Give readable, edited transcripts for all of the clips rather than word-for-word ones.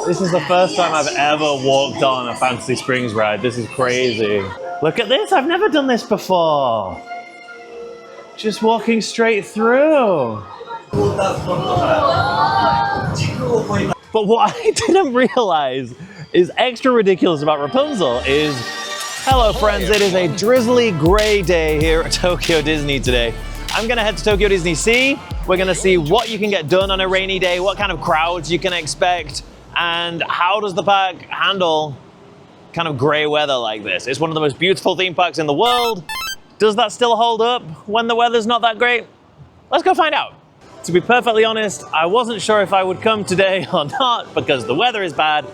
This is the first time I've ever walked on a Fantasy Springs ride. This is crazy. Look at this, I've never done this before. Just walking straight through. But what I didn't realize is extra ridiculous about Rapunzel is, hello friends, it is a drizzly gray day here at Tokyo Disney today. I'm gonna head to Tokyo DisneySea. We're gonna see what you can get done on a rainy day, what kind of crowds you can expect, and how does the park handle kind of gray weather like this. It's one of the most beautiful theme parks in the world. Does that still hold up when the weather's not that great? Let's go find out. To be perfectly honest, I wasn't sure if I would come today or not because the weather is bad.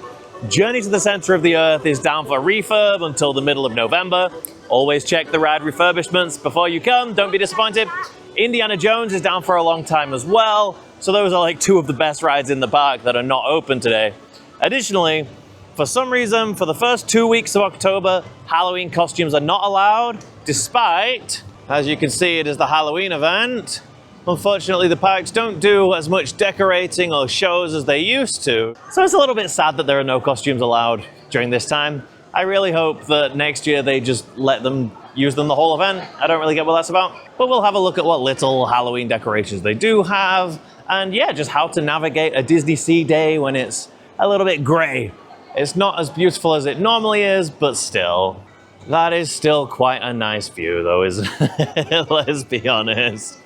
Journey to the Center of the Earth is down for refurb until the middle of November. Always check the ride refurbishments before you come, don't be disappointed. Indiana Jones is down for a long time as well. So those are like two of the best rides in the park that are not open today. Additionally, for some reason, for the first 2 weeks of October, Halloween costumes are not allowed, despite, as you can see, it is the Halloween event. Unfortunately, the parks don't do as much decorating or shows as they used to. So it's a little bit sad that there are no costumes allowed during this time. I really hope that next year they just let them use them the whole event. I don't really get what that's about. But we'll have a look at what little Halloween decorations they do have. And yeah, just how to navigate a DisneySea day when it's a little bit gray. It's not as beautiful as it normally is, but still. That is still quite a nice view though, isn't it? Let's be honest.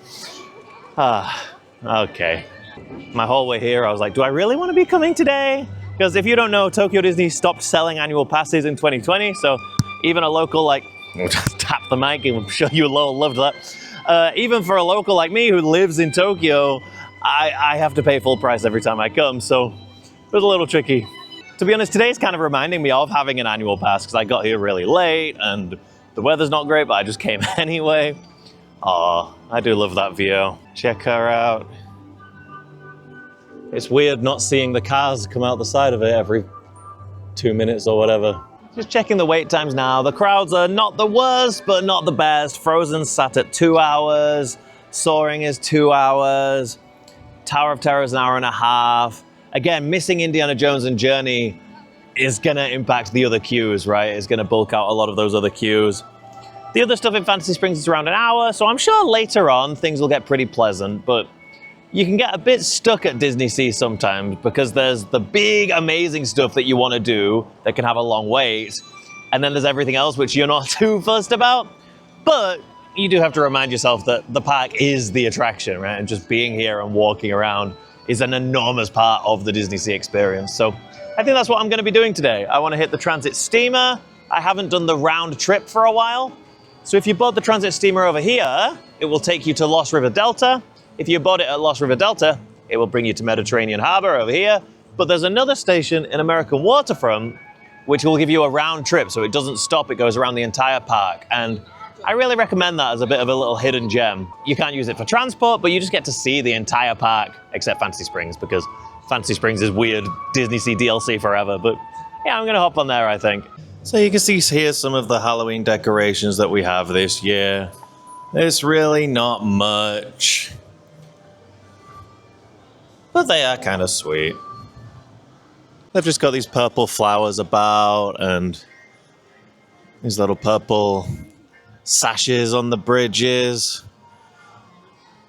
Okay. My whole way here, I was like, do I really want to be coming today? Because if you don't know, Tokyo Disney stopped selling annual passes in 2020. So even a local like, we'll just tap the mic and I'm sure you all loved that. Even for a local like me who lives in Tokyo, I have to pay full price every time I come. So it was a little tricky. To be honest, today's kind of reminding me of having an annual pass because I got here really late and the weather's not great, but I just came anyway. Oh, I do love that view. Check her out. It's weird not seeing the cars come out the side of it every 2 minutes or whatever. Just checking the wait times now. The crowds are not the worst, but not the best. Frozen sat at 2 hours. Soaring is 2 hours. Tower of Terror is an hour and a half. Again, missing Indiana Jones and Journey is gonna impact the other queues, right? It's gonna bulk out a lot of those other queues. The other stuff in Fantasy Springs is around an hour, so I'm sure later on things will get pretty pleasant, but you can get a bit stuck at DisneySea sometimes because there's the big, amazing stuff that you want to do that can have a long wait, and then there's everything else which you're not too fussed about, but you do have to remind yourself that the park is the attraction, right? And just being here and walking around is an enormous part of the DisneySea experience. So I think that's what I'm going to be doing today. I want to hit the transit steamer. I haven't done the round trip for a while. So if you bought the transit steamer over here, it will take you to Lost River Delta. If you bought it at Lost River Delta, it will bring you to Mediterranean Harbor over here. But there's another station in American Waterfront, which will give you a round trip. So it doesn't stop, it goes around the entire park. And I really recommend that as a bit of a little hidden gem. You can't use it for transport, but you just get to see the entire park, except Fantasy Springs, because Fantasy Springs is weird DisneySea DLC forever. But yeah, I'm gonna hop on there, I think. So you can see here some of the Halloween decorations that we have this year. It's really not much, but they are kind of sweet. They've just got these purple flowers about and these little purple sashes on the bridges.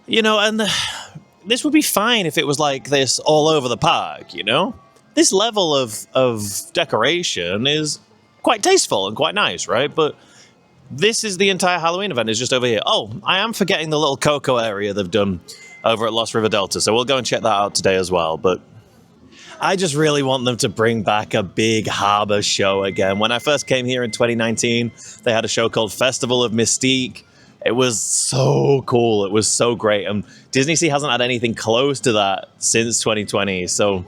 You know, and this would be fine if it was like this all over the park, you know? This level of decoration is quite tasteful and quite nice, right? But this is the entire Halloween event is just over here. Oh, I am forgetting the little Coco area they've done over at Lost River Delta, so we'll go and check that out today as well. But I just really want them to bring back a big harbor show again. When I first came here in 2019, they had a show called Festival of Mystique. It was so cool. It was so great. And DisneySea hasn't had anything close to that since 2020. So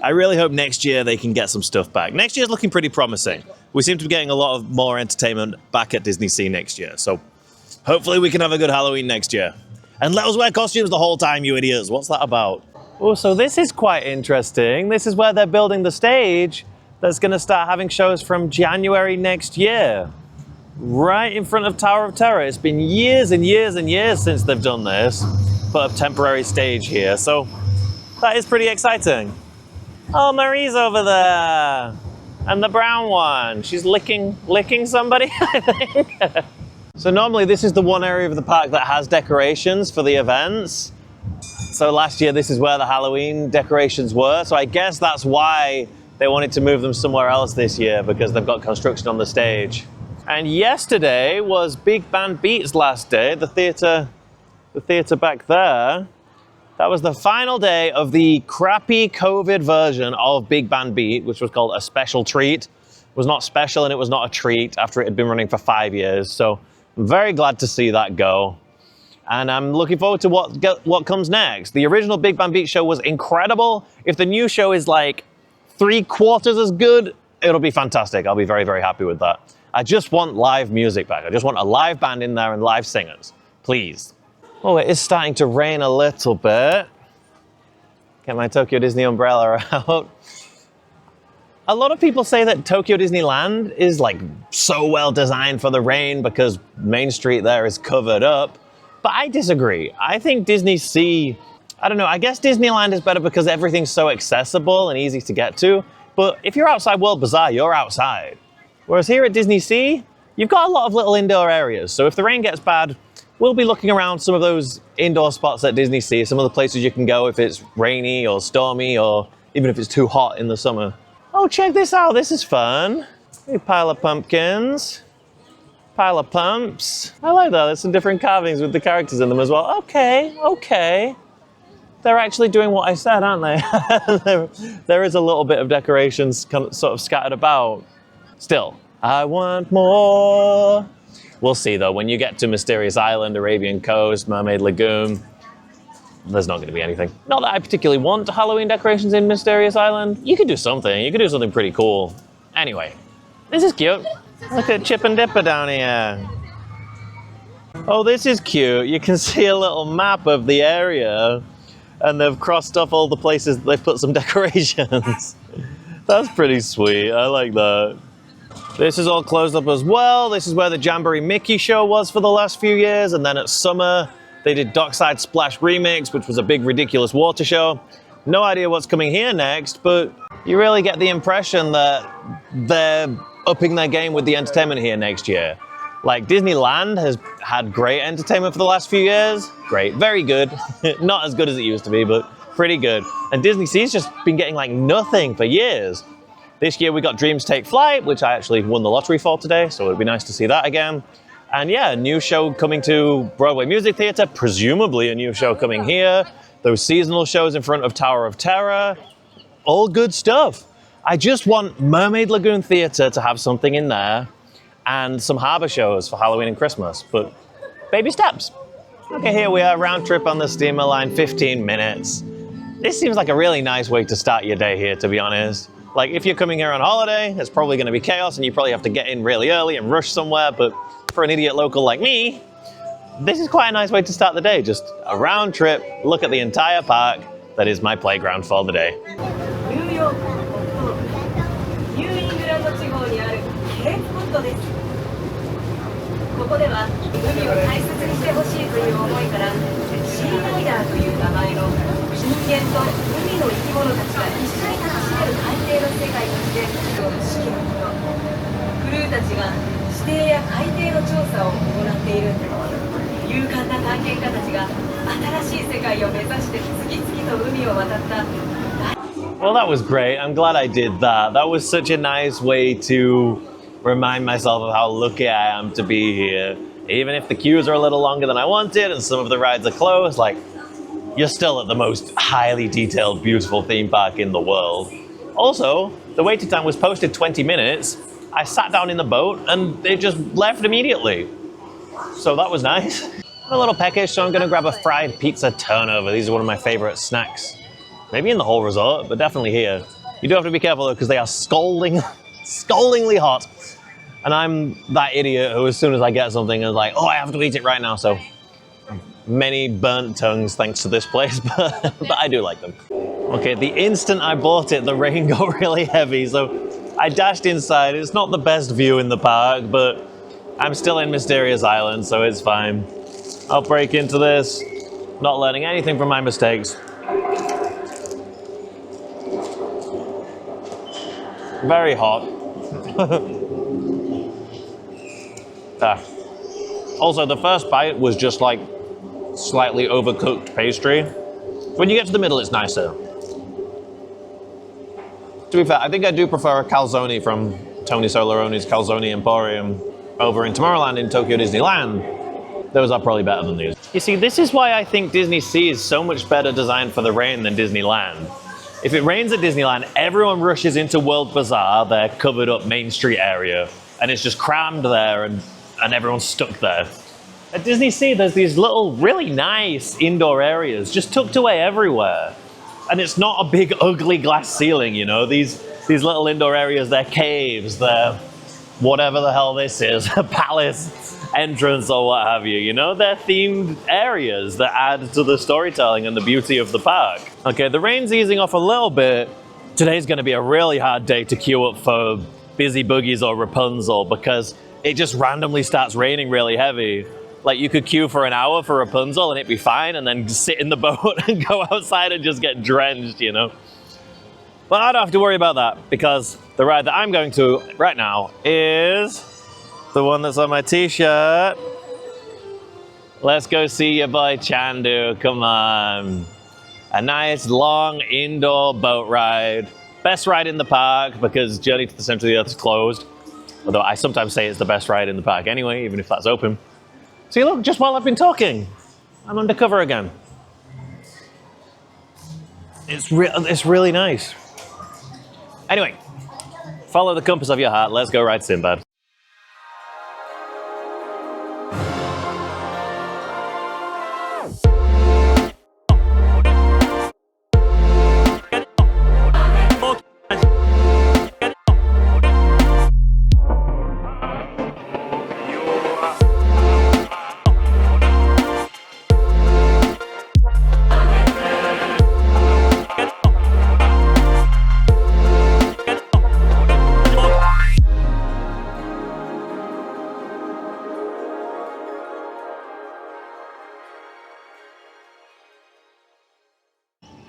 I really hope next year they can get some stuff back. Next year's looking pretty promising. We seem to be getting a lot of more entertainment back at DisneySea next year. So hopefully we can have a good Halloween next year. And let us wear costumes the whole time, you idiots. What's that about? Oh, so this is quite interesting. This is where they're building the stage that's going to start having shows from January next year. Right in front of Tower of Terror. It's been years and years and years since they've done this. Put a temporary stage here. So that is pretty exciting. Oh, Marie's over there. And the brown one. She's licking somebody, I think. So normally this is the one area of the park that has decorations for the events. So last year, this is where the Halloween decorations were. So I guess that's why they wanted to move them somewhere else this year, because they've got construction on the stage. And yesterday was Big Band Beat's last day, the theater back there. That was the final day of the crappy COVID version of Big Band Beat, which was called A Special Treat. It was not special and it was not a treat after it had been running for 5 years. So I'm very glad to see that go. And I'm looking forward to what comes next. The original Big Band Beat show was incredible. If the new show is like 3/4 as good, it'll be fantastic. I'll be very, very happy with that. I just want live music back. I just want a live band in there and live singers, please. Oh, it is starting to rain a little bit. Get my Tokyo Disney umbrella out. A lot of people say that Tokyo Disneyland is like so well designed for the rain because Main Street there is covered up. But I disagree. I think DisneySea, I don't know, I guess Disneyland is better because everything's so accessible and easy to get to. But if you're outside World Bazaar, you're outside. Whereas here at DisneySea, you've got a lot of little indoor areas. So if the rain gets bad, we'll be looking around some of those indoor spots at DisneySea, some of the places you can go if it's rainy or stormy or even if it's too hot in the summer. Oh, check this out. This is fun. A pile of pumpkins. Pile of pumps. I like that. There's some different carvings with the characters in them as well. Okay, okay. They're actually doing what I said, aren't they? there is a little bit of decorations sort of scattered about. Still, I want more. We'll see though, when you get to Mysterious Island, Arabian Coast, Mermaid Lagoon, there's not going to be anything. Not that I particularly want Halloween decorations in Mysterious Island. You could do something. You could do something pretty cool. Anyway, this is cute. Look at Chip and Dipper down here. Oh, this is cute. You can see a little map of the area and they've crossed off all the places that they've put some decorations. That's pretty sweet. I like that. This is all closed up as well. This is where the Jamboree Mickey show was for the last few years. And then at summer, they did Dockside Splash Remix, which was a big, ridiculous water show. No idea what's coming here next, but you really get the impression that they're upping their game with the entertainment here next year. Like Disneyland has had great entertainment for the last few years. Great, very good. Not as good as it used to be, but pretty good. And DisneySea's just been getting like nothing for years. This year we got Dreams Take Flight, which I actually won the lottery for today, so it'd be nice to see that again. And yeah, a new show coming to Broadway Music Theatre, presumably a new show coming here. Those seasonal shows in front of Tower of Terror. All good stuff. I just want Mermaid Lagoon Theatre to have something in there and some harbour shows for Halloween and Christmas, but baby steps. Okay, here we are, round trip on the steamer line, 15 minutes. This seems like a really nice way to start your day here, to be honest. Like if you're coming here on holiday, it's probably gonna be chaos and you probably have to get in really early and rush somewhere, but for an idiot local like me, this is quite a nice way to start the day. Just a round trip, look at the entire park. That is my playground for the day. Well, that was great. I'm glad I did that. That was such a nice way to remind myself of how lucky I am to be here. Even if the queues are a little longer than I wanted and some of the rides are closed, like, you're still at the most highly detailed, beautiful theme park in the world. Also, the waiting time was posted 20 minutes. I sat down in the boat and it just left immediately. So that was nice. I'm a little peckish, so I'm gonna grab a fried pizza turnover. These are one of my favorite snacks. Maybe in the whole resort, but definitely here. You do have to be careful though, because they are scaldingly hot. And I'm that idiot who as soon as I get something is like, oh, I have to eat it right now. So many burnt tongues thanks to this place, but I do like them. Okay, the instant I bought it, the rain got really heavy. So I dashed inside. It's not the best view in the park, but I'm still in Mysterious Island, so it's fine. I'll break into this, not learning anything from my mistakes. Very hot. Also, the first bite was just like slightly overcooked pastry. When you get to the middle, it's nicer. To be fair, I think I do prefer a calzone from Tony Solaroni's Calzone Emporium over in Tomorrowland in Tokyo Disneyland. Those are probably better than these. You see, this is why I think DisneySea is so much better designed for the rain than Disneyland. If it rains at Disneyland, everyone rushes into World Bazaar, their covered up Main Street area, and it's just crammed there and everyone's stuck there. At DisneySea, there's these little, really nice indoor areas just tucked away everywhere. And it's not a big, ugly glass ceiling, you know? These little indoor areas, they're caves, they're whatever the hell this is, a palace entrance or what have you, you know? They're themed areas that add to the storytelling and the beauty of the park. Okay, the rain's easing off a little bit. Today's gonna be a really hard day to queue up for Busy Boogies or Rapunzel because it just randomly starts raining really heavy. Like, you could queue for an hour for Rapunzel and it'd be fine, and then sit in the boat and go outside and just get drenched, you know? But I don't have to worry about that, because the ride that I'm going to right now is the one that's on my t-shirt. Let's go see your boy Chandu, come on. A nice, long, indoor boat ride. Best ride in the park, because Journey to the Center of the Earth is closed. Although I sometimes say it's the best ride in the park anyway, even if that's open. See, look, just while I've been talking, I'm undercover again. It's really nice. Anyway, follow the compass of your heart. Let's go ride Sindbad.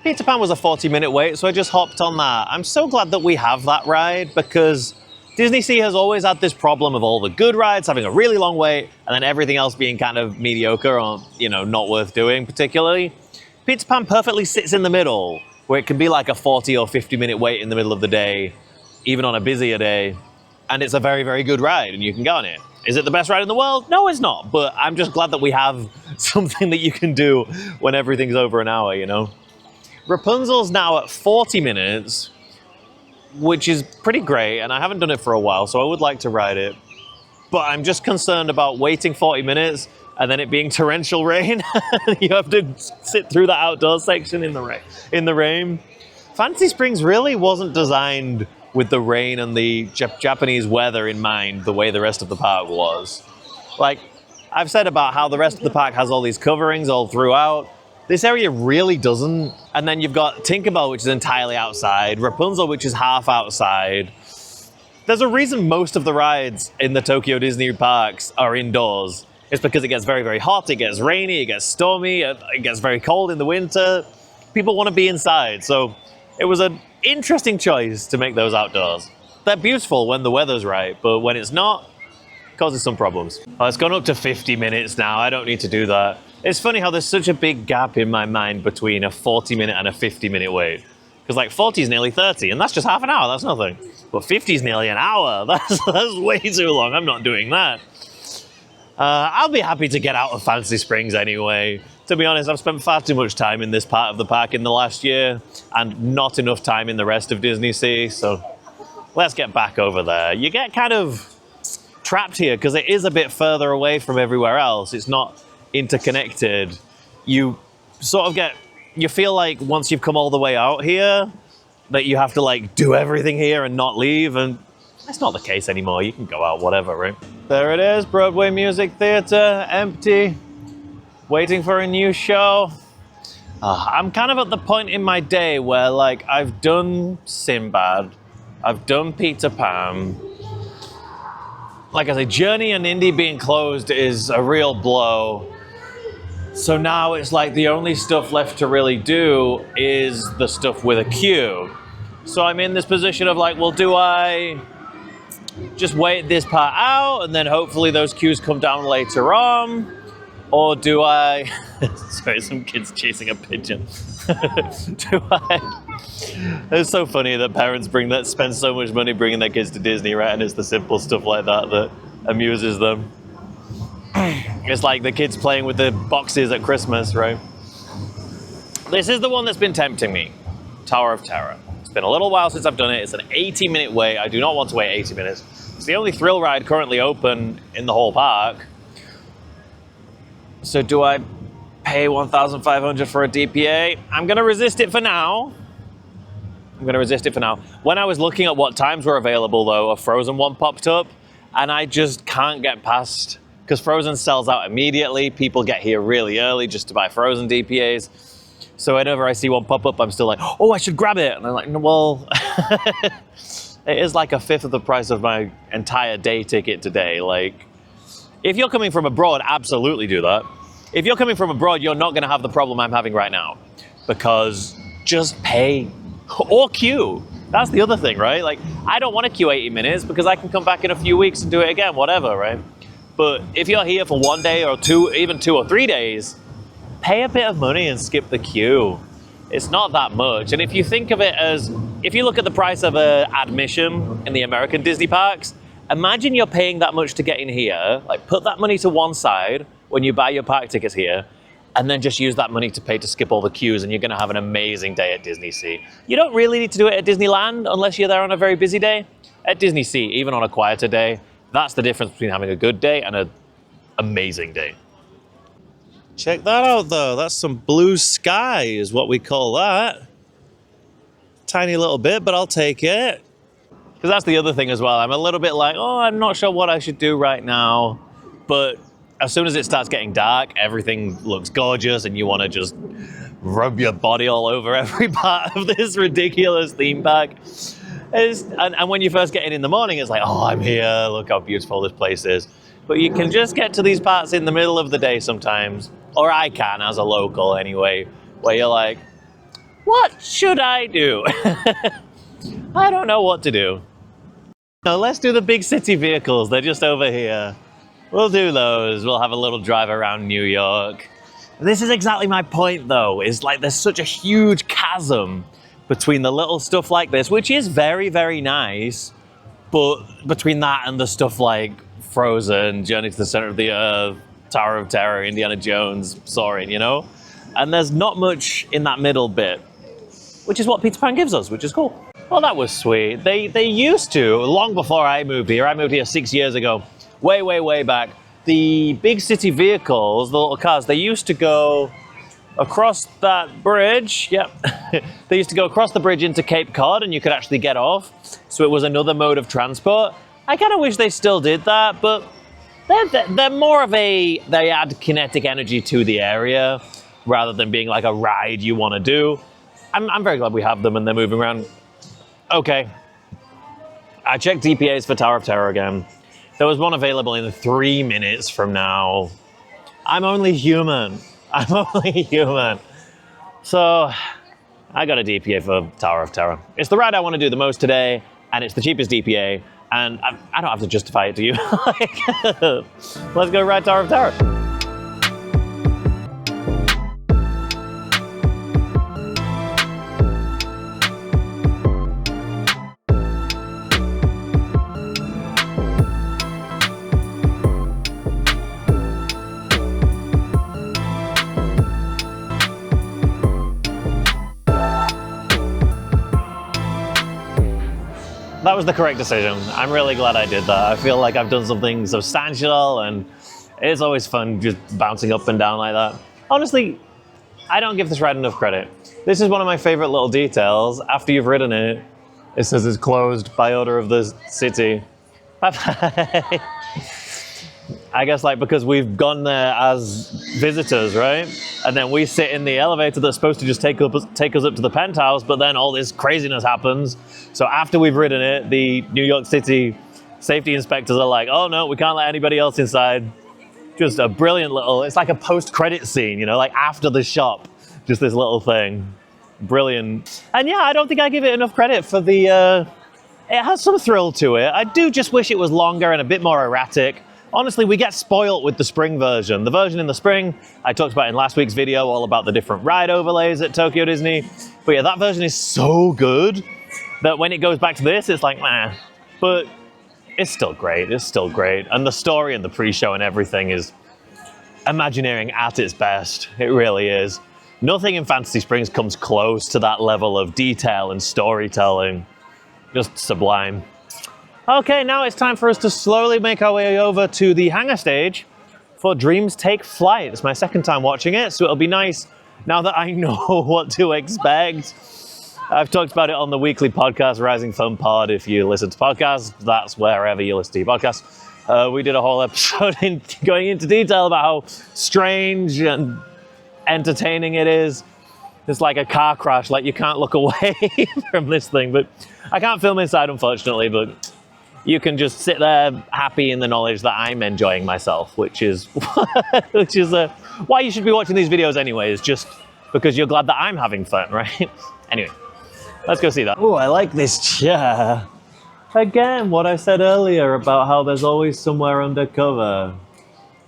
Peter Pan was a 40-minute wait, so I just hopped on that. I'm so glad that we have that ride, because DisneySea has always had this problem of all the good rides having a really long wait, and then everything else being kind of mediocre or, you know, not worth doing particularly. Peter Pan perfectly sits in the middle, where it can be like a 40 or 50-minute wait in the middle of the day, even on a busier day, and it's a very, very good ride, and you can go on it. Is it the best ride in the world? No, it's not, but I'm just glad that we have something that you can do when everything's over an hour, you know? Rapunzel's now at 40 minutes, which is pretty great, and I haven't done it for a while, so I would like to ride it. But I'm just concerned about waiting 40 minutes and then it being torrential rain. You have to sit through the outdoor section in the rain. Fantasy Springs really wasn't designed with the rain and the Japanese weather in mind the way the rest of the park was. Like, I've said about how the rest of the park has all these coverings all throughout. This area really doesn't. And then you've got Tinkerbell, which is entirely outside, Rapunzel, which is half outside. There's a reason most of the rides in the Tokyo Disney parks are indoors. It's because it gets very, very hot, it gets rainy, it gets stormy, it gets very cold in the winter. People want to be inside, so it was an interesting choice to make those outdoors. They're beautiful when the weather's right, but when it's not, it causes some problems. Oh, it's gone up to 50 minutes now, I don't need to do that. It's funny how there's such a big gap in my mind between a 40-minute and a 50-minute wait. Because like 40 is nearly 30, and that's just half an hour, that's nothing. But 50 is nearly an hour, that's way too long, I'm not doing that. I'll be happy to get out of Fantasy Springs anyway. To be honest, I've spent far too much time in this part of the park in the last year, and not enough time in the rest of DisneySea, so let's get back over there. You get kind of trapped here, because it is a bit further away from everywhere else. It's not interconnected. You sort of you feel like once you've come all the way out here, that you have to like do everything here and not leave, and that's not the case anymore. You can go out, whatever, right? There it is, Broadway Music Theatre, empty, waiting for a new show. I'm kind of at the point in my day where like I've done Sindbad, I've done Peter Pan. Like I say, Journey and Indy being closed is a real blow. So now it's like the only stuff left to really do is the stuff with a queue. So I'm in this position of like, well, do I just wait this part out and then hopefully those queues come down later on? Or do I, sorry, some kid's chasing a pigeon. It's so funny that parents spend so much money bringing their kids to Disney, right? And it's the simple stuff like that that amuses them. It's like the kids playing with the boxes at Christmas, right? This is the one that's been tempting me, Tower of Terror. It's been a little while since I've done it. It's an 80-minute wait. I do not want to wait 80 minutes. It's the only thrill ride currently open in the whole park. So do I pay $1,500 for a DPA? I'm going to resist it for now. When I was looking at what times were available, though, a Frozen one popped up, and I just can't get past, because Frozen sells out immediately. People get here really early just to buy Frozen DPAs. So whenever I see one pop up, I'm still like, oh, I should grab it. And I'm like, well, it is like a fifth of the price of my entire day ticket today. Like, if you're coming from abroad, absolutely do that. If you're coming from abroad, you're not going to have the problem I'm having right now, because just pay or queue. That's the other thing, right? Like, I don't want to queue 80 minutes because I can come back in a few weeks and do it again, whatever, right? But if you're here for 1 day or two, even 2 or 3 days, pay a bit of money and skip the queue. It's not that much. And if you think of it as, if you look at the price of an admission in the American Disney parks, imagine you're paying that much to get in here, like put that money to one side when you buy your park tickets here, and then just use that money to pay to skip all the queues, and you're gonna have an amazing day at DisneySea. You don't really need to do it at Disneyland unless you're there on a very busy day. At DisneySea, even on a quieter day, that's the difference between having a good day and an amazing day. Check that out though, that's some blue sky is what we call that. Tiny little bit, but I'll take it. Because that's the other thing as well, I'm a little bit like, oh, I'm not sure what I should do right now. But as soon as it starts getting dark, everything looks gorgeous and you want to just rub your body all over every part of this ridiculous theme park. And when you first get in the morning, it's like, oh, I'm here, look how beautiful this place is. But you can just get to these parts in the middle of the day sometimes, or I can as a local anyway, where you're like, what should I do? I don't know what to do. Now let's do the big city vehicles, they're just over here. We'll do those, we'll have a little drive around New York. This is exactly my point though, is like there's such a huge chasm between the little stuff like this, which is very, very nice, but between that and the stuff like Frozen, Journey to the Center of the Earth, Tower of Terror, Indiana Jones, Soaring, you know? And there's not much in that middle bit, which is what Peter Pan gives us, which is cool. Well, that was sweet. They used to, long before I moved here 6 years ago, way, way, way back, the big city vehicles, the little cars, they used to go across that bridge, yep. They used to go across the bridge into Cape Cod and you could actually get off. So it was another mode of transport. I kind of wish they still did that, but they're more of they add kinetic energy to the area rather than being like a ride you want to do. I'm very glad we have them and they're moving around. Okay, I checked DPAs for Tower of Terror again. There was one available in 3 minutes from now. I'm only human. So I got a DPA for Tower of Terror. It's the ride I want to do the most today, and it's the cheapest DPA, and I don't have to justify it to you. Let's go ride Tower of Terror. That was the correct decision. I'm really glad I did that. I feel like I've done something substantial and it's always fun just bouncing up and down like that. Honestly, I don't give this ride enough credit. This is one of my favorite little details. After you've ridden it, it says it's closed by order of the city. Bye-bye. I guess like because we've gone there as visitors, right? And then we sit in the elevator that's supposed to just take us up to the penthouse, but then all this craziness happens. So after we've ridden it, the New York City safety inspectors are like, oh no, we can't let anybody else inside. Just a brilliant little, it's like a post-credit scene, you know, like after the shop, just this little thing. brilliant. And yeah, I don't think I give it enough credit for the, it has some thrill to it. I do just wish it was longer and a bit more erratic. Honestly, we get spoiled with the spring version. The version in the spring, I talked about in last week's video, all about the different ride overlays at Tokyo Disney. But yeah, that version is so good that when it goes back to this, it's like, meh. But it's still great, it's still great. And the story and the pre-show and everything is Imagineering at its best. It really is. Nothing in Fantasy Springs comes close to that level of detail and storytelling. Just sublime. Okay, now it's time for us to slowly make our way over to the hangar stage for Dreams Take Flight. It's my second time watching it, so it'll be nice now that I know what to expect. I've talked about it on the weekly podcast, Rising Fun Pod. If you listen to podcasts, that's wherever you listen to your podcasts. We did a whole episode going into detail about how strange and entertaining it is. It's like a car crash, like you can't look away from this thing. But I can't film inside, unfortunately, but you can just sit there happy in the knowledge that I'm enjoying myself, which is why you should be watching these videos anyways, just because you're glad that I'm having fun, right? Anyway, let's go see that. Oh, I like this chair. Again, what I said earlier about how there's always somewhere undercover.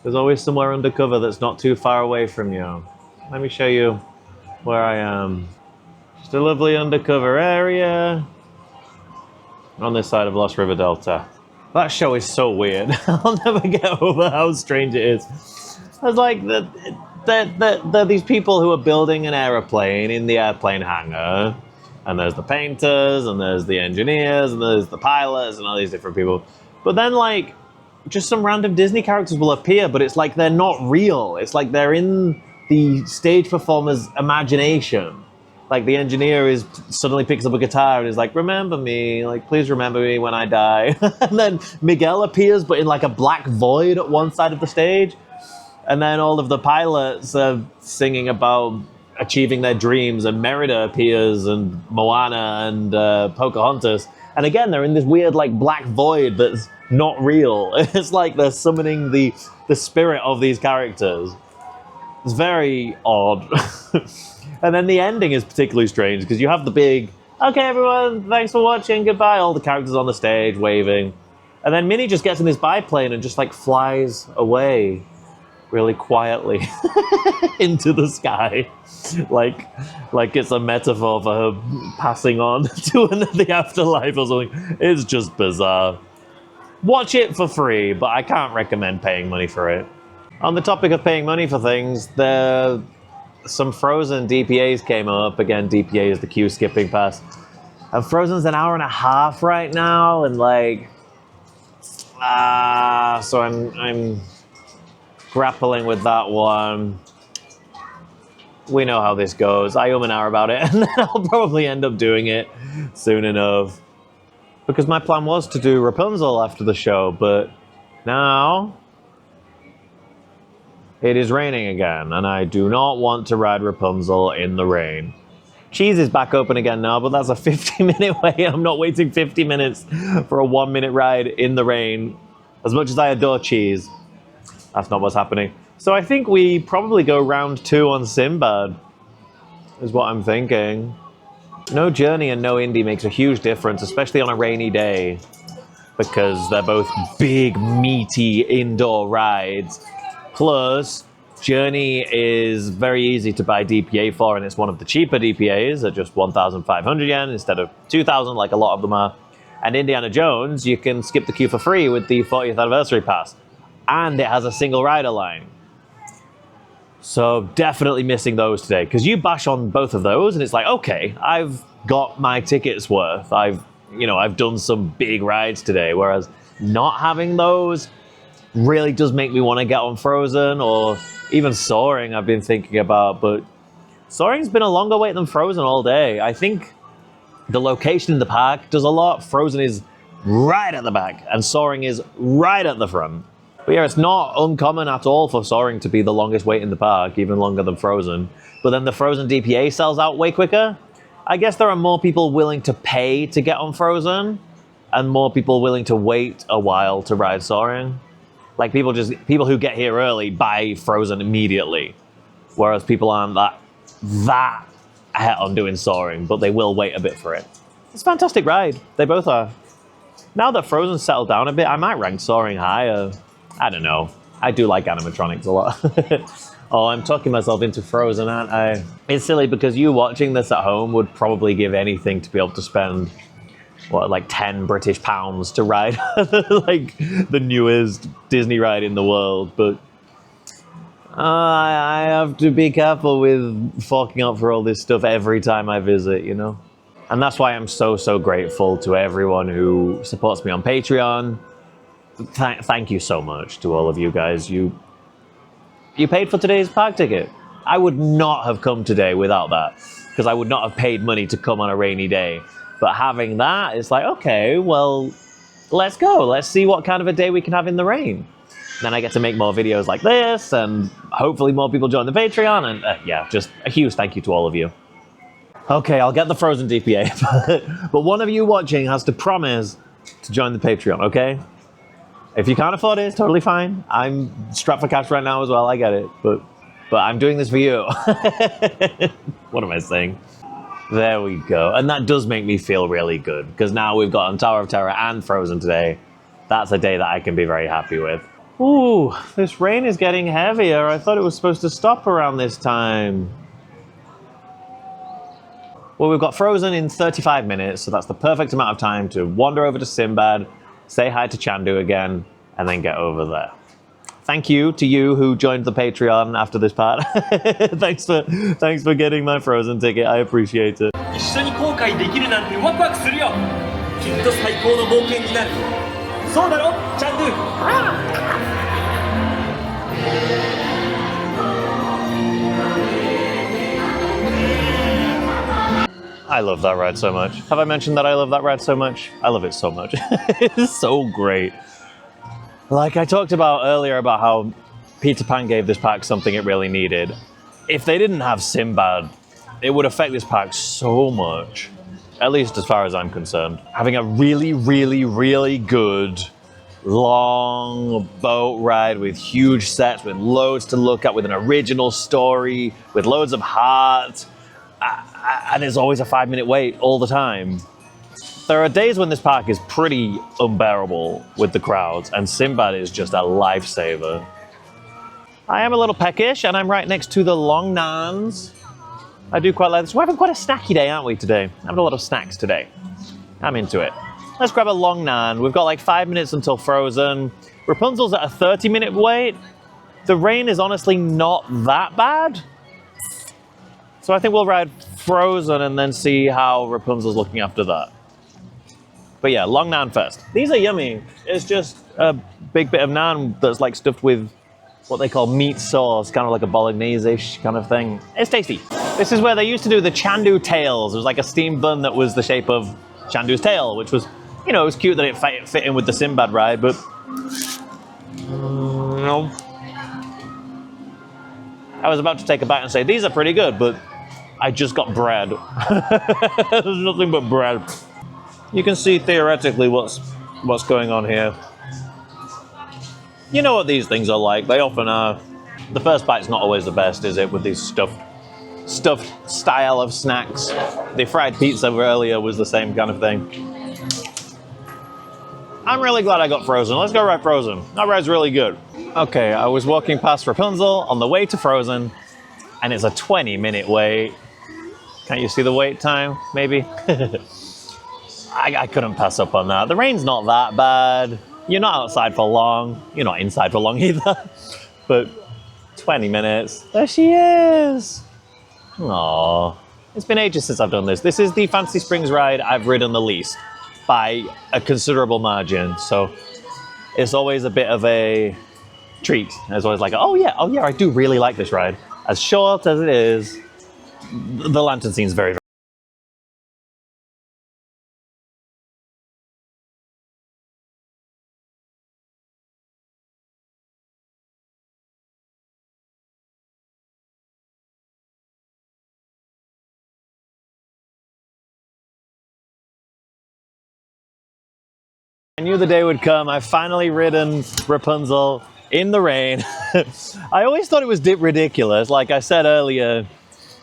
There's always somewhere undercover that's not too far away from you. Let me show you where I am. Just a lovely undercover area on this side of Lost River Delta. That show is so weird. I'll never get over how strange it is. It's like there are these people who are building an aeroplane in the airplane hangar, and there's the painters, and there's the engineers, and there's the pilots, and all these different people. But then, like, just some random Disney characters will appear, but it's like they're not real. It's like they're in the stage performer's imagination. Like, the engineer suddenly picks up a guitar and is like, remember me, like, please remember me when I die. And then Miguel appears, but in like a black void at one side of the stage. And then all of the pilots are singing about achieving their dreams, and Merida appears, and Moana, and Pocahontas. And again, they're in this weird, like, black void that's not real. It's like they're summoning the spirit of these characters. It's very odd. And then the ending is particularly strange, because you have the big, okay, everyone, thanks for watching, goodbye, all the characters on the stage waving. And then Minnie just gets in this biplane and just, like, flies away really quietly into the sky. Like it's a metaphor for her passing on to the afterlife or something. It's just bizarre. Watch it for free, but I can't recommend paying money for it. On the topic of paying money for things, some Frozen DPAs came up. Again, DPA is the queue skipping pass. And Frozen's an hour and a half right now, and like, so I'm grappling with that one. We know how this goes. I an hour about it, and then I'll probably end up doing it soon enough. Because my plan was to do Rapunzel after the show, but now it is raining again, and I do not want to ride Rapunzel in the rain. Cheese is back open again now, but that's a 50-minute wait. I'm not waiting 50 minutes for a 1-minute ride in the rain. As much as I adore Cheese, that's not what's happening. So I think we probably go round 2 on Sindbad, is what I'm thinking. No Journey and no Indy makes a huge difference, especially on a rainy day, because they're both big, meaty indoor rides. Plus, Journey is very easy to buy DPA for, and it's one of the cheaper DPAs at just 1,500 yen instead of 2,000 like a lot of them are. And Indiana Jones, you can skip the queue for free with the 40th anniversary pass. And it has a single rider line. So definitely missing those today, because you bash on both of those and it's like, okay, I've got my tickets worth. I've done some big rides today, whereas not having those really does make me want to get on Frozen, or even Soaring I've been thinking about, but Soaring's been a longer wait than Frozen all day. I think the location in the park does a lot. Frozen is right at the back and Soaring is right at the front. But yeah, it's not uncommon at all for Soaring to be the longest wait in the park, even longer than Frozen. But then the Frozen DPA sells out way quicker. I guess there are more people willing to pay to get on Frozen, and more people willing to wait a while to ride Soaring. Like people who get here early buy Frozen immediately, whereas people aren't that on doing soaring, but they will wait a bit for it. It's a fantastic ride. They both are. Now that Frozen's settled down a bit, I might rank soaring higher. I don't know. I do like animatronics a lot. Oh, I'm talking myself into Frozen, aren't I? It's silly because you watching this at home would probably give anything to be able to spend, what, like 10 British pounds to ride like the newest Disney ride in the world. But I have to be careful with forking out for all this stuff every time I visit, you know? And that's why I'm so grateful to everyone who supports me on Patreon. Thank you so much to all of you guys. You paid for today's park ticket. I would not have come today without that, because I would not have paid money to come on a rainy day. But having that, it's like, okay, well, let's go. Let's see what kind of a day we can have in the rain. Then I get to make more videos like this, and hopefully more people join the Patreon. And yeah, just a huge thank you to all of you. Okay, I'll get the Frozen DPA, but one of you watching has to promise to join the Patreon, okay? If you can't afford it, it's totally fine. I'm strapped for cash right now as well, I get it. But I'm doing this for you. What am I saying? There we go. And that does make me feel really good, because now we've got on Tower of Terror and Frozen today. That's a day that I can be very happy with. Ooh, this rain is getting heavier. I thought it was supposed to stop around this time. Well, we've got Frozen in 35 minutes, so that's the perfect amount of time to wander over to Sindbad, say hi to Chandu again, and then get over there. Thank you to you who joined the Patreon after this part. thanks for getting my Frozen ticket. I appreciate it. 一緒に後悔できるなんてワクワクするよ。きっと最高の冒険になる。そうだろ、チャンドゥ。I love that ride so much. Have I mentioned that I love that ride so much? I love it so much. It's so great. Like I talked about earlier about how Peter Pan gave this park something it really needed. If they didn't have Sindbad, it would affect this park so much. At least as far as I'm concerned. Having a really good, long boat ride with huge sets, with loads to look at, with an original story, with loads of heart. And it's always a 5-minute wait all the time. There are days when this park is pretty unbearable with the crowds, and Sindbad is just a lifesaver. I am a little peckish, and I'm right next to the long naans. I do quite like this. We're having quite a snacky day, aren't we, today? Having a lot of snacks today. I'm into it. Let's grab a long naan. We've got like 5 minutes until Frozen. Rapunzel's at a 30-minute wait. The rain is honestly not that bad. So I think we'll ride Frozen and then see how Rapunzel's looking after that. But yeah, long naan first. These are yummy. It's just a big bit of naan that's like stuffed with what they call meat sauce, kind of like a bolognese-ish kind of thing. It's tasty. This is where they used to do the Chandu tails. It was like a steamed bun that was the shape of Chandu's tail, which was, you know, it was cute that it fit in with the Sindbad ride, but no. I was about to take a bite and say, these are pretty good, but I just got bread. There's nothing but bread. You can see theoretically what's going on here. You know what these things are like. They often are. The first bite's not always the best, is it, with these stuffed style of snacks. The fried pizza earlier was the same kind of thing. I'm really glad I got Frozen. Let's go ride Frozen. That ride's really good. Okay, I was walking past Rapunzel on the way to Frozen, and it's a 20-minute wait. Can't you see the wait time, maybe? I couldn't pass up on that. The rain's not that bad. You're not outside for long. You're not inside for long either. But 20 minutes. There she is. Aww. It's been ages since I've done this. This is the Fantasy Springs ride I've ridden the least by a considerable margin. So it's always a bit of a treat. It's always like, oh yeah, I do really like this ride. As short as it is, the lantern scene's very, very... I knew the day would come. I've finally ridden Rapunzel in the rain. I always thought it was ridiculous. Like I said earlier,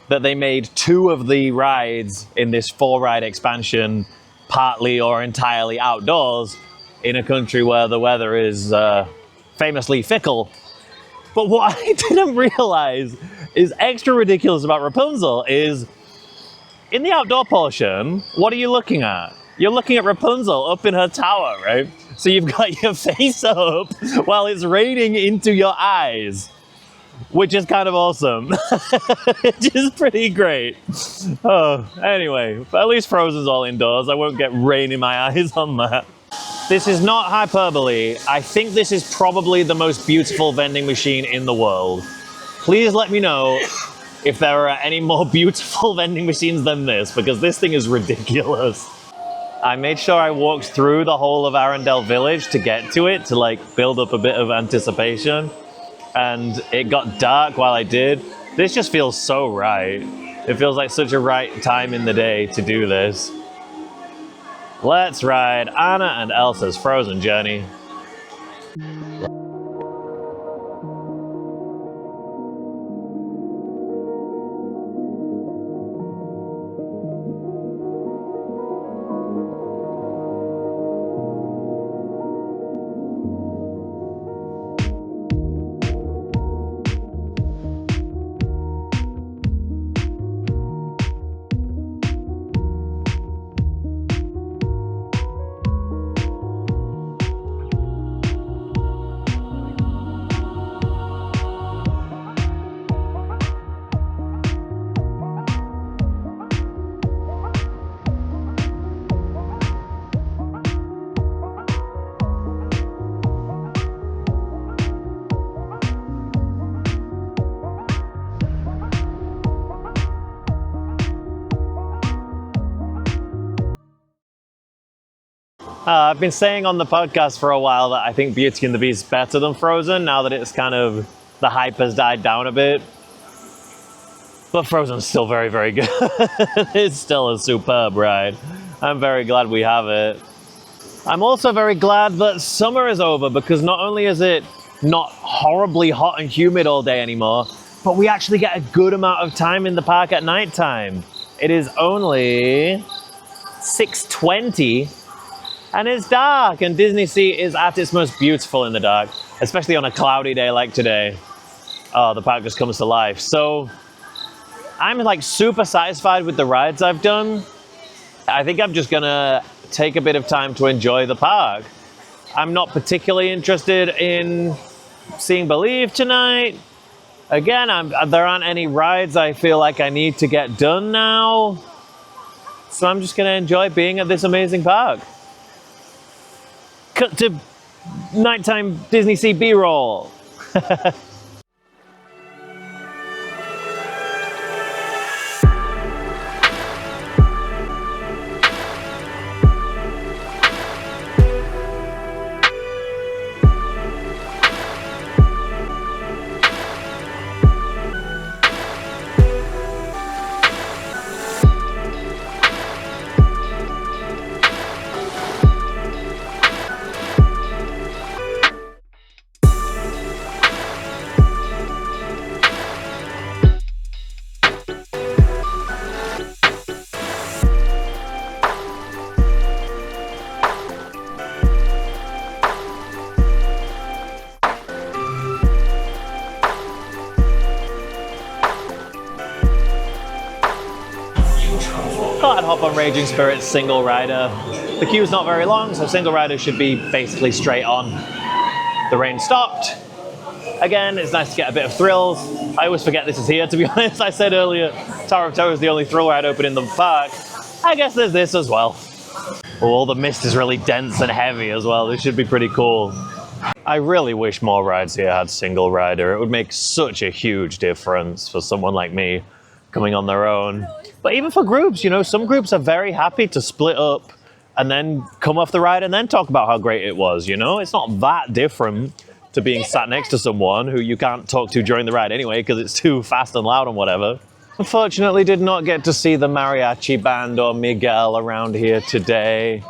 that they made 2 of the rides in this 4-ride expansion partly or entirely outdoors in a country where the weather is famously fickle. But what I didn't realize is extra ridiculous about Rapunzel is in the outdoor portion, what are you looking at? You're looking at Rapunzel up in her tower, right? So you've got your face up while it's raining into your eyes, which is kind of awesome. Which is pretty great. Oh, anyway, at least Frozen's all indoors. I won't get rain in my eyes on that. This is not hyperbole. I think this is probably the most beautiful vending machine in the world. Please let me know if there are any more beautiful vending machines than this, because this thing is ridiculous. I made sure I walked through the whole of Arendelle village to get to it, to like build up a bit of anticipation. And it got dark while I did. This just feels so right. It feels like such a right time in the day to do this. Let's ride Anna and Elsa's Frozen journey. I've been saying on the podcast for a while that I think Beauty and the Beast is better than Frozen, now that it's kind of, the hype has died down a bit. But Frozen's still very, very good. It's still a superb ride. I'm very glad we have it. I'm also very glad that summer is over, because not only is it not horribly hot and humid all day anymore, but we actually get a good amount of time in the park at nighttime. It is only 6:20 and it's dark, and DisneySea is at its most beautiful in the dark, especially on a cloudy day like today. Oh, the park just comes to life. So I'm like super satisfied with the rides I've done. I think I'm just gonna take a bit of time to enjoy the park. I'm not particularly interested in seeing Believe tonight. Again, there aren't any rides I feel like I need to get done now. So I'm just gonna enjoy being at this amazing park. Cut to nighttime DisneySea B-roll. I'd hop on Raging Spirit's single rider. The queue's not very long, so single rider should be basically straight on. The rain stopped. Again, it's nice to get a bit of thrills. I always forget this is here, to be honest. I said earlier, Tower of Terror is the only thrill ride open in the park. I guess there's this as well. Oh, all the mist is really dense and heavy as well. This should be pretty cool. I really wish more rides here had single rider. It would make such a huge difference for someone like me coming on their own. But even for groups, you know, some groups are very happy to split up and then come off the ride and then talk about how great it was, you know? It's not that different to being sat next to someone who you can't talk to during the ride anyway because it's too fast and loud and whatever. Unfortunately, did not get to see the mariachi band or Miguel around here today.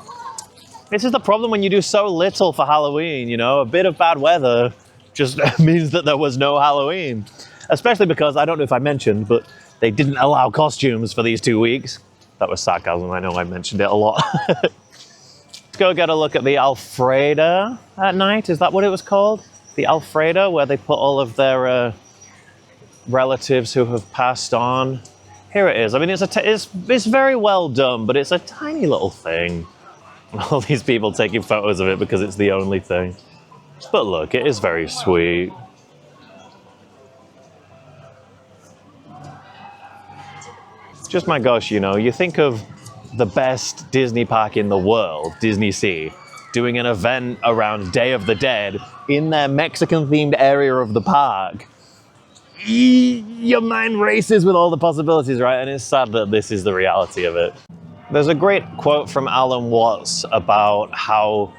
This is the problem when you do so little for Halloween, you know? A bit of bad weather just means that there was no Halloween. Especially because, I don't know if I mentioned, but they didn't allow costumes for these 2 weeks. That was sarcasm, I know I mentioned it a lot. Let's go get a look at the Alfreda at night. Is that what it was called? The Alfreda, where they put all of their relatives who have passed on. Here it is. I mean, it's very well done, but it's a tiny little thing. All these people taking photos of it because it's the only thing. But look, it is very sweet. Just my gosh, you know, you think of the best Disney park in the world, DisneySea, doing an event around Day of the Dead in their Mexican-themed area of the park. Your mind races with all the possibilities, right? And it's sad that this is the reality of it. There's a great quote from Alan Watts about how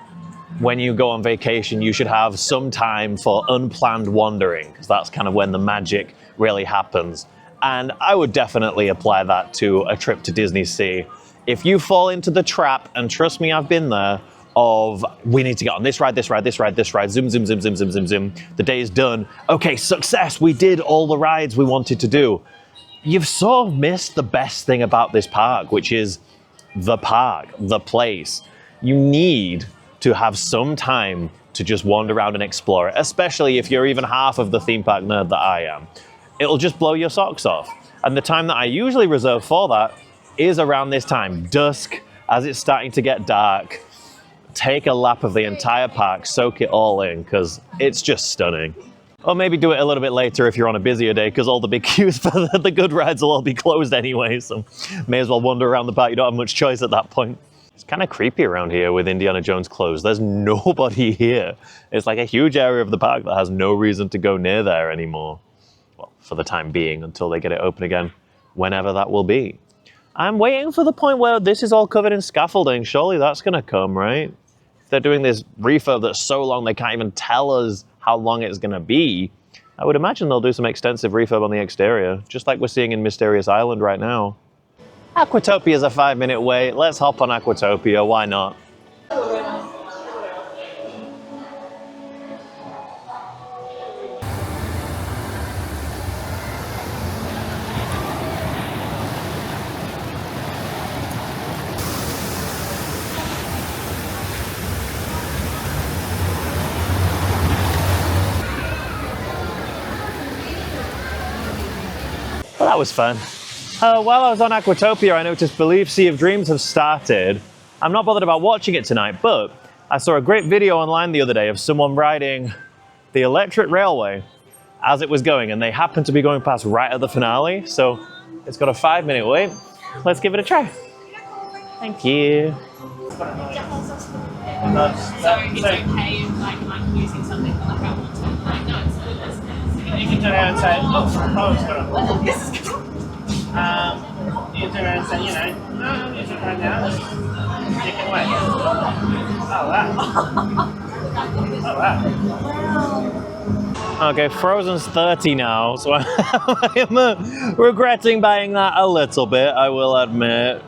when you go on vacation, you should have some time for unplanned wandering, because that's kind of when the magic really happens. And I would definitely apply that to a trip to DisneySea. If you fall into the trap, and trust me, I've been there, of we need to get on this ride, this ride, this ride, this ride, zoom, zoom, zoom, zoom, zoom, zoom, zoom. The day is done. Okay, success, we did all the rides we wanted to do. You've sort of missed the best thing about this park, which is the park, the place. You need to have some time to just wander around and explore it, especially if you're even half of the theme park nerd that I am. It'll just blow your socks off. And the time that I usually reserve for that is around this time, dusk, as it's starting to get dark. Take a lap of the entire park, soak it all in, because it's just stunning. Or maybe do it a little bit later if you're on a busier day, because all the big queues for the good rides will all be closed anyway, so may as well wander around the park. You don't have much choice at that point. It's kind of creepy around here with Indiana Jones closed. There's nobody here. It's like a huge area of the park that has no reason to go near there anymore. Well, for the time being, until they get it open again, whenever that will be. I'm waiting for the point where this is all covered in scaffolding. Surely that's going to come, right? If they're doing this refurb that's so long they can't even tell us how long it's going to be, I would imagine they'll do some extensive refurb on the exterior, just like we're seeing in Mysterious Island right now. Aquatopia's a 5-minute wait. Let's hop on Aquatopia. Why not? Well, that was fun. While I was on Aquatopia, I noticed Believe Sea of Dreams have started. I'm not bothered about watching it tonight, but I saw a great video online the other day of someone riding the electric railway as it was going, and they happened to be going past right at the finale, so it's got a 5-minute wait. Let's give it a try. Thank you. So it's okay if like I'm using something that like I want to like no, it's You can turn around and say, oh, it's gonna. this is cool. You can turn around and say, you know, no, you turn around now. You can wait. Oh, wow. Oh, wow. Okay, Frozen's 30 now, so I am regretting buying that a little bit, I will admit.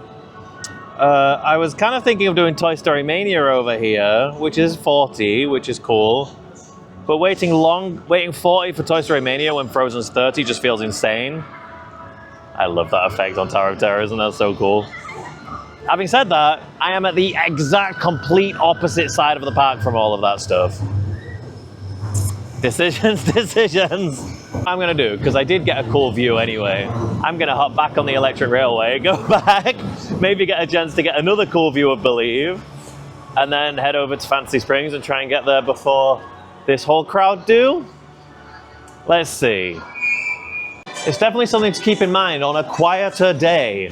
I was kind of thinking of doing Toy Story Mania over here, which is 40, which is cool. But waiting 40 for Toy Story Mania when Frozen's 30 just feels insane. I love that effect on Tower of Terror, isn't that so cool? Having said that, I am at the exact complete opposite side of the park from all of that stuff. Decisions. I'm gonna do, because I did get a cool view anyway. I'm gonna hop back on the electric railway, go back, maybe get a chance to get another cool view of Believe, and then head over to Fancy Springs and try and get there before this whole crowd do. Let's see. It's definitely something to keep in mind on a quieter day.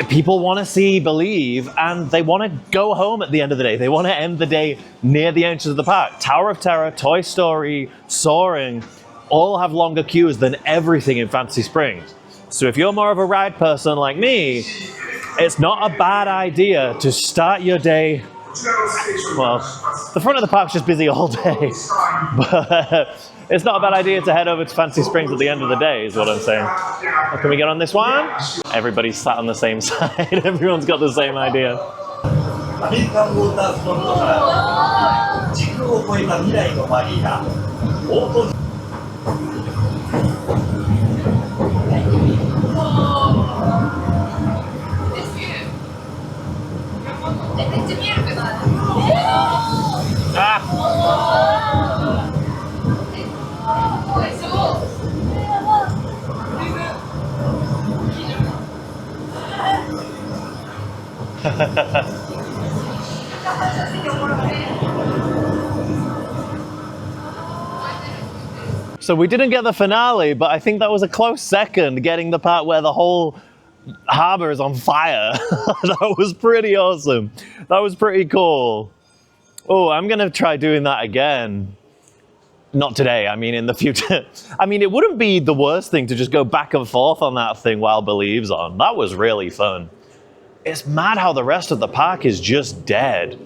People want to see Believe, and they want to go home at the end of the day. They want to end the day near the entrance of the park. Tower of Terror, Toy Story, Soaring, all have longer queues than everything in Fancy Springs. So if you're more of a ride person like me, it's not a bad idea to start your day. Well, the front of the park's just busy all day, but it's not a bad idea to head over to Fancy Springs at the end of the day, is what I'm saying. Can we get on this one? Everybody's sat on the same side. Everyone's got the same idea. So we didn't get the finale, but I think that was a close second, getting the part where the whole harbor is on fire. That was pretty awesome. That was pretty cool. Oh, I'm gonna try doing that again. Not today, I mean in the future. I mean, it wouldn't be the worst thing to just go back and forth on that thing while Believe's on. That was really fun. It's mad how the rest of the park is just dead.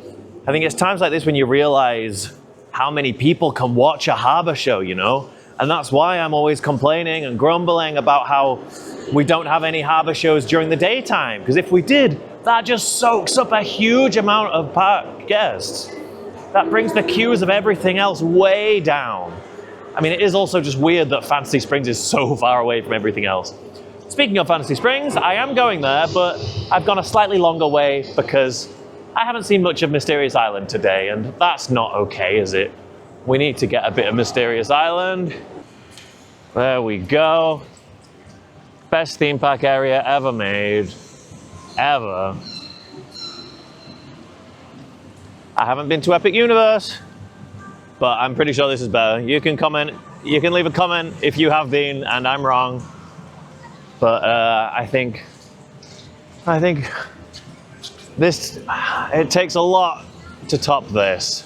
I think it's times like this when you realize how many people can watch a harbor show, you know? And that's why I'm always complaining and grumbling about how we don't have any harbor shows during the daytime. Because if we did, that just soaks up a huge amount of park guests. That brings the queues of everything else way down. I mean, it is also just weird that Fantasy Springs is so far away from everything else. Speaking of Fantasy Springs, I am going there, but I've gone a slightly longer way because I haven't seen much of Mysterious Island today, and that's not okay, is it? We need to get a bit of Mysterious Island. There we go. Best theme park area ever made. Ever. I haven't been to Epic Universe, but I'm pretty sure this is better. You can comment, you can leave a comment if you have been and I'm wrong. But I think this, it takes a lot to top this.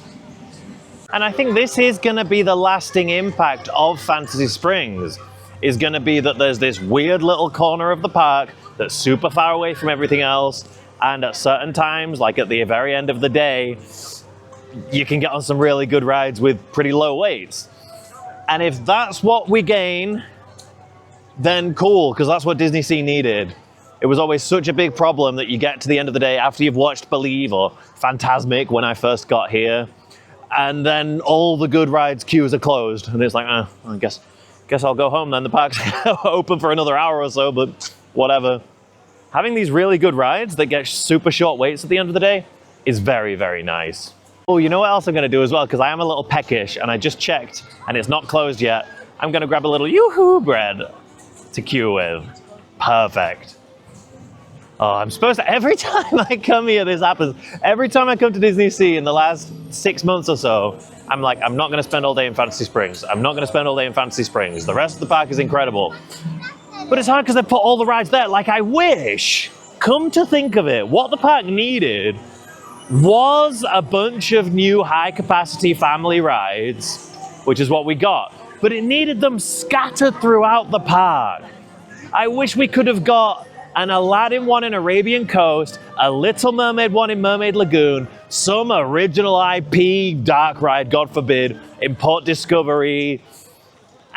And I think this is gonna be the lasting impact of Fantasy Springs, is gonna be that there's this weird little corner of the park that's super far away from everything else, and at certain times, like at the very end of the day, you can get on some really good rides with pretty low waits. And if that's what we gain, then cool, because that's what DisneySea needed. It was always such a big problem that you get to the end of the day after you've watched Believe or Fantasmic when I first got here, and then all the good rides queues are closed, and it's like, I guess I'll go home then. The park's open for another hour or so, but whatever. Having these really good rides that get super short waits at the end of the day is very, very nice. Oh, you know what else I'm gonna do as well, because I am a little peckish and I just checked and it's not closed yet. I'm gonna grab a little Yoo-hoo bread to queue with. Perfect. Oh, I'm supposed to, every time I come here, this happens. Every time I come to DisneySea in the last 6 months or so, I'm like, I'm not gonna spend all day in Fantasy Springs. I'm not gonna spend all day in Fantasy Springs. The rest of the park is incredible. But it's hard because they put all the rides there. Like, I wish, come to think of it, what the park needed was a bunch of new high capacity family rides, which is what we got. But it needed them scattered throughout the park. I wish we could have got an Aladdin one in Arabian Coast, a Little Mermaid one in Mermaid Lagoon, some original IP dark ride, God forbid, in Port Discovery,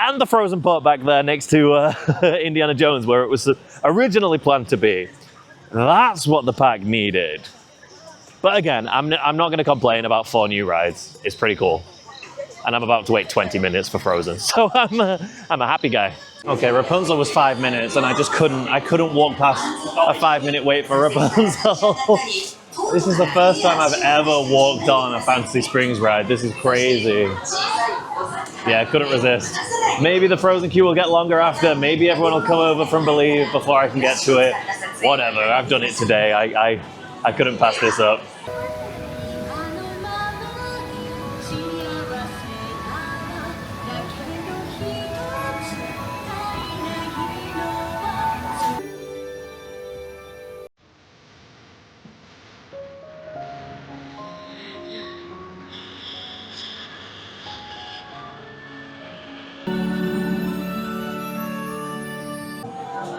and the Frozen Port back there next to Indiana Jones, where it was originally planned to be. That's what the park needed. But again, I'm not going to complain about 4 new rides. It's pretty cool. And I'm about to wait 20 minutes for Frozen, so I'm a happy guy. Okay, Rapunzel was 5 minutes, and I couldn't walk past a 5-minute wait for Rapunzel. This is the first time I've ever walked on a Fantasy Springs ride. This is crazy. Yeah, I couldn't resist. Maybe the Frozen queue will get longer after. Maybe everyone will come over from Believe before I can get to it. Whatever, I've done it today. I couldn't pass this up.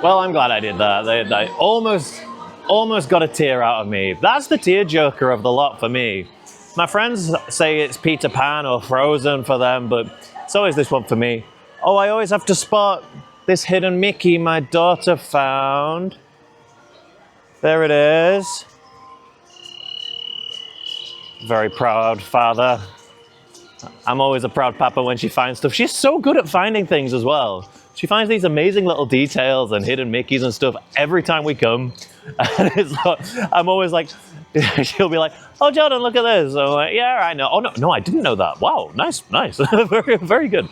Well, I'm glad I did that. I almost got a tear out of me. That's the tearjerker of the lot for me. My friends say it's Peter Pan or Frozen for them, but it's always this one for me. Oh, I always have to spot this hidden Mickey my daughter found. There it is. Very proud father. I'm always a proud papa when she finds stuff. She's so good at finding things as well. She finds these amazing little details and hidden Mickeys and stuff every time we come. And it's like, I'm always like, she'll be like, oh, Jordan, look at this. I'm like, yeah, I know. Oh, no, I didn't know that. Wow, nice. very, very good.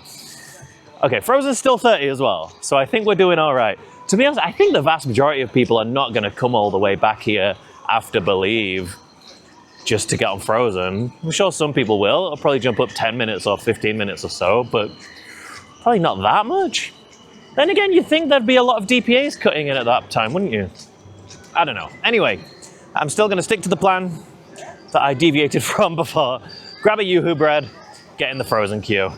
Okay, Frozen's still 30 as well. So I think we're doing all right. To be honest, I think the vast majority of people are not going to come all the way back here after Believe. just to get on Frozen. I'm sure some people will. It'll probably jump up 10 minutes or 15 minutes or so, but probably not that much. Then again, you'd think there'd be a lot of DPAs cutting in at that time, wouldn't you? I don't know. Anyway, I'm still going to stick to the plan that I deviated from before. Grab a Yoo-hoo bread, get in the Frozen queue.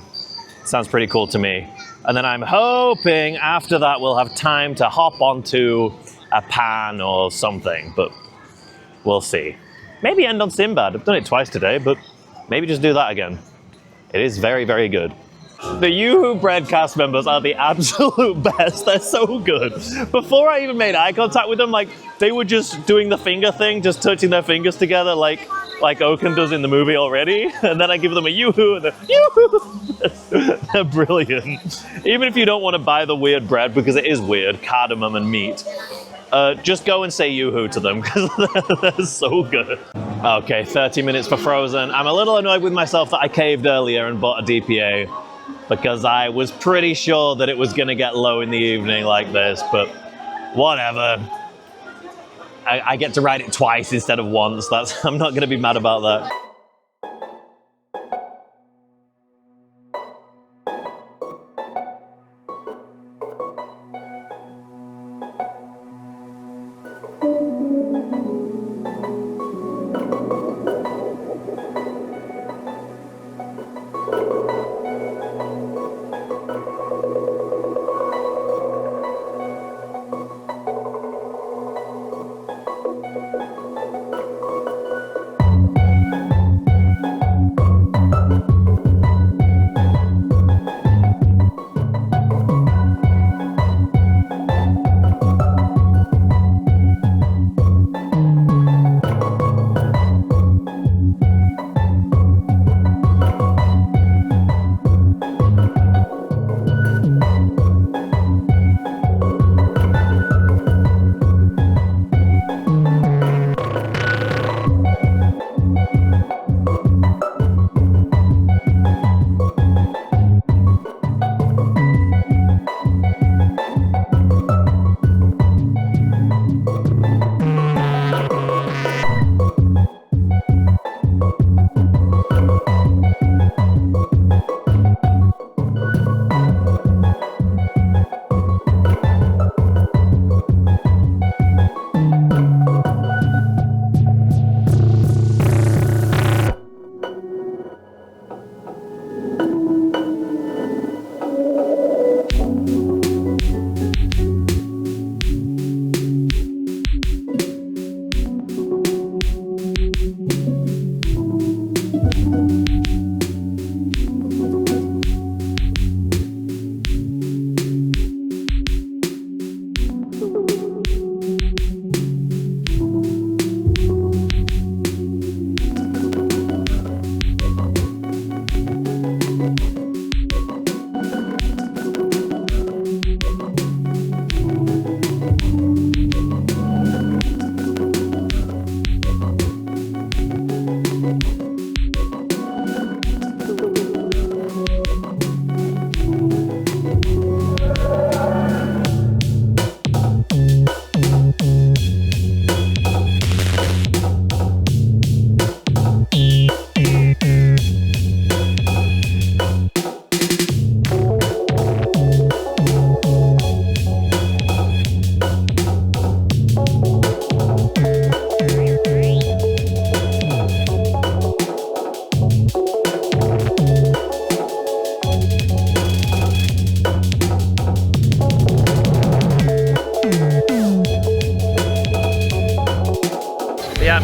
Sounds pretty cool to me. And then I'm hoping after that we'll have time to hop onto a pan or something, but we'll see. Maybe end on Sindbad. I've done it twice today, but maybe just do that again. It is very, very good. The Yoo-hoo Bread cast members are the absolute best. They're so good. Before I even made eye contact with them, like, they were just doing the finger thing, just touching their fingers together like Oaken does in the movie already. And then I give them a Yoo-hoo and they're Yoo-hoo. They're brilliant. Even if you don't want to buy the weird bread, because it is weird, cardamom and meat, just go and say Yoo-hoo to them, because they're so good. Okay, 30 minutes for Frozen. I'm a little annoyed with myself that I caved earlier and bought a DPA, because I was pretty sure that it was going to get low in the evening like this, but whatever. I get to ride it twice instead of once. I'm not going to be mad about that.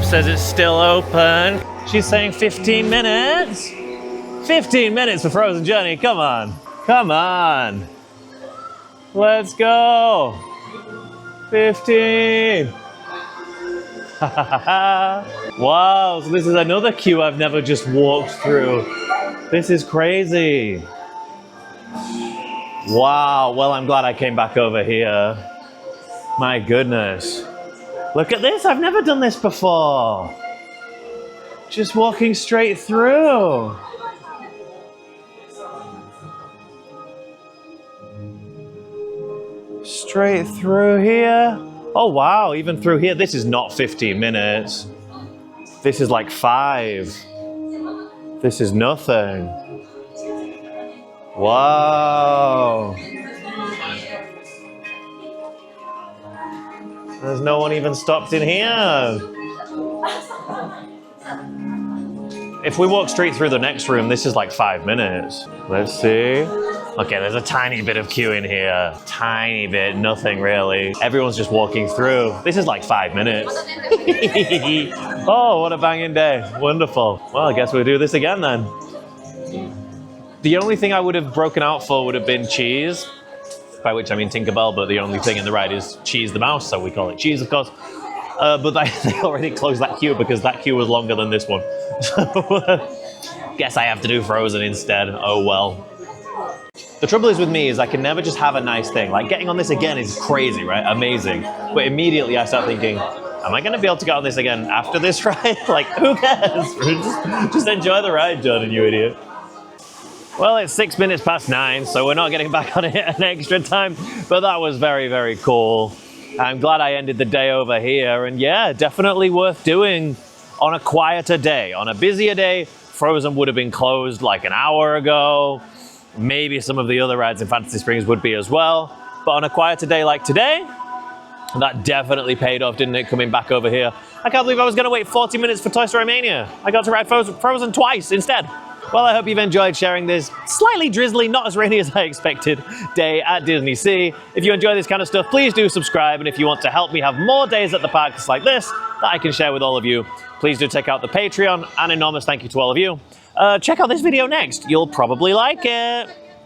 Says it's still open. She's saying 15 minutes. 15 minutes for Frozen Journey. Come on. Come on. Let's go. 15. Wow, so this is another queue I've never just walked through. This is crazy. Wow, well, I'm glad I came back over here. My goodness. Look at this, I've never done this before. Just walking straight through. Straight through here. Oh wow, even through here, this is not 15 minutes. This is like 5. This is nothing. Wow. There's no one even stopped in here. If we walk straight through the next room, this is like 5 minutes. Let's see. Okay, there's a tiny bit of queue in here. Tiny bit, nothing really. Everyone's just walking through. This is like 5 minutes. Oh, what a banging day. Wonderful. Well, I guess we'll do this again then. The only thing I would have broken out for would have been Cheese, by which I mean Tinkerbell, but the only thing in the ride is Cheese the mouse, so we call it Cheese, of course. But they already closed that queue because that queue was longer than this one. So, guess I have to do Frozen instead. Oh well. The trouble is with me is I can never just have a nice thing. Like getting on this again is crazy, right? Amazing. But immediately I start thinking, am I going to be able to get on this again after this ride? Like, who cares? Just enjoy the ride, Jordan, you idiot. Well, it's 6 minutes past 9, so we're not getting back on it an extra time. But that was very, very cool. I'm glad I ended the day over here. And yeah, definitely worth doing on a quieter day. On a busier day, Frozen would have been closed like an hour ago. Maybe some of the other rides in Fantasy Springs would be as well. But on a quieter day like today, that definitely paid off, didn't it, coming back over here? I can't believe I was going to wait 40 minutes for Toy Story Mania. I got to ride Frozen twice instead. Well, I hope you've enjoyed sharing this slightly drizzly, not as rainy as I expected, day at DisneySea. If you enjoy this kind of stuff, please do subscribe. And if you want to help me have more days at the parks like this that I can share with all of you, please do check out the Patreon. An enormous thank you to all of you. Check out this video next. You'll probably like it.